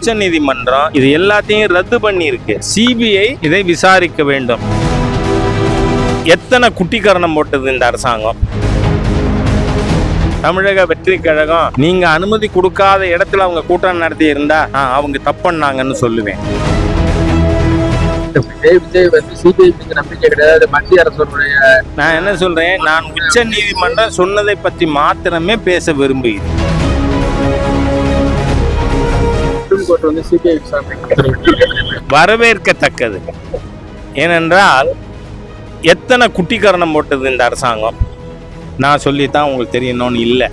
உச்ச நீதிமன்றம் இது எல்லாத்தையும் ரத்து பண்ணி இருக்கு. சிபிஐ இதை விசாரிக்க வேண்டும். எத்தனை குட்டிக்கரணம் போட்டது இந்த அரசாங்கம்? தமிழக வெற்றி கழகம் நீங்க அனுமதி கொடுக்காத இடத்துல அவங்க கூட்டம் நடத்தி இருந்தா அவங்க தப்புன்னாங்கன்னு சொல்லுவேன். நான் என்ன சொல்றேன், நான் உச்ச நீதிமன்றம் சொன்னதை பற்றி மாத்திரமே பேச விரும்புகிறேன். வரவேற்கத்தக்கது. ஏனென்றால் எத்தனை குட்டிக்கரணம் போட்டது இந்த அரசாங்கம்? நான் சொல்லித்தான் உங்களுக்கு தெரியணும்னு இல்லை.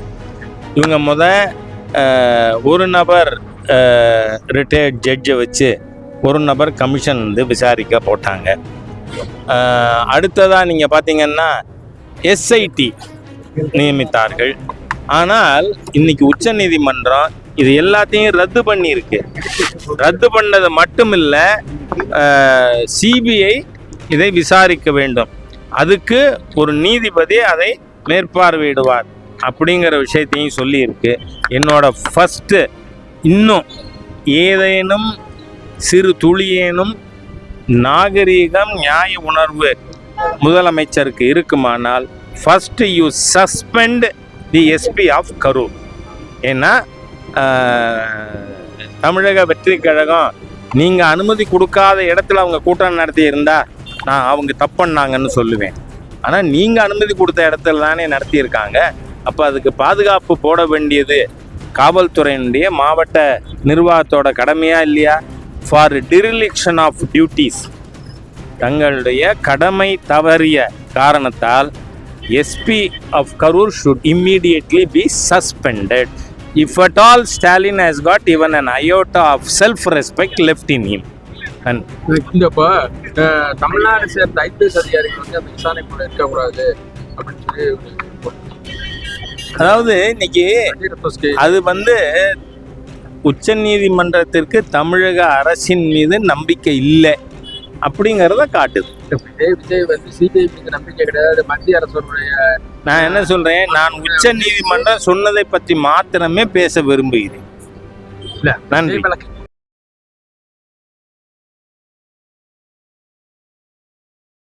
இவங்க ஒரு நபர் ரிட்டையர்ட் ஜட்ஜை வச்சு ஒரு நபர் கமிஷன் விசாரிக்க போட்டாங்க. அடுத்ததாக நீங்கள் பார்த்தீங்கன்னா எஸ்ஐடி நியமித்தார்கள். ஆனால் இன்னைக்கு உச்ச நீதிமன்றம் இது எல்லாத்தையும் ரத்து பண்ணியிருக்கு. ரத்து பண்ணது மட்டும் இல்லை, சிபிஐ இதை விசாரிக்க வேண்டும். அதுக்கு ஒரு நீதிபதி அதை மேற்பார்வையிடுவார் அப்படிங்கிற விஷயத்தையும் சொல்லியிருக்கு. என்னோட ஃபஸ்ட்டு இன்னும் ஏதேனும் சிறு துளியேனும் நாகரீகம் நியாய உணர்வு முதலமைச்சருக்கு இருக்குமானால் first you suspend the SP of Karur. ஏன்னா தமிழக வெற்றி கழகம் நீங்கள் அனுமதி கொடுக்காத இடத்துல அவங்க கூட்டம் நடத்தி இருந்தா அவங்க தப்புன்னாங்கன்னு சொல்லுவேன். ஆனால் நீங்கள் அனுமதி கொடுத்த இடத்துல தானே நடத்தியிருக்காங்க. அப்போ அதுக்கு பாதுகாப்பு போட வேண்டியது காவல்துறையினுடைய மாவட்ட நிர்வாகத்தோட கடமையா இல்லையா? ஃபார் டிரிலிக்ஷன் ஆஃப் டியூட்டிஸ், தங்களுடைய கடமை தவறிய காரணத்தால் SP of Karur should immediately be suspended. If at all Stalin has got even an iota of self-respect left in him. Tamil Nadu சேர்ந்த ஐபிஎஸ் அதிகாரிகள் அந்த விசாரணைக்குள்ள இருக்கக்கூடாது அப்படின்னு சொல்லி, அதாவது இன்னைக்கு அது உச்ச நீதிமன்றத்திற்கு தமிழக அரசின் மீது நம்பிக்கை இல்லை அப்படிங்கிறத காட்டுது. சிபிஐ நம்பிக்கை கிடையாது, மத்திய அரசுடைய. நான் என்ன சொல்றேன், நான் உச்ச நீதிமன்றம் சொன்னதை பற்றி மாத்திரமே பேச விரும்புகிறேன். நன்றி.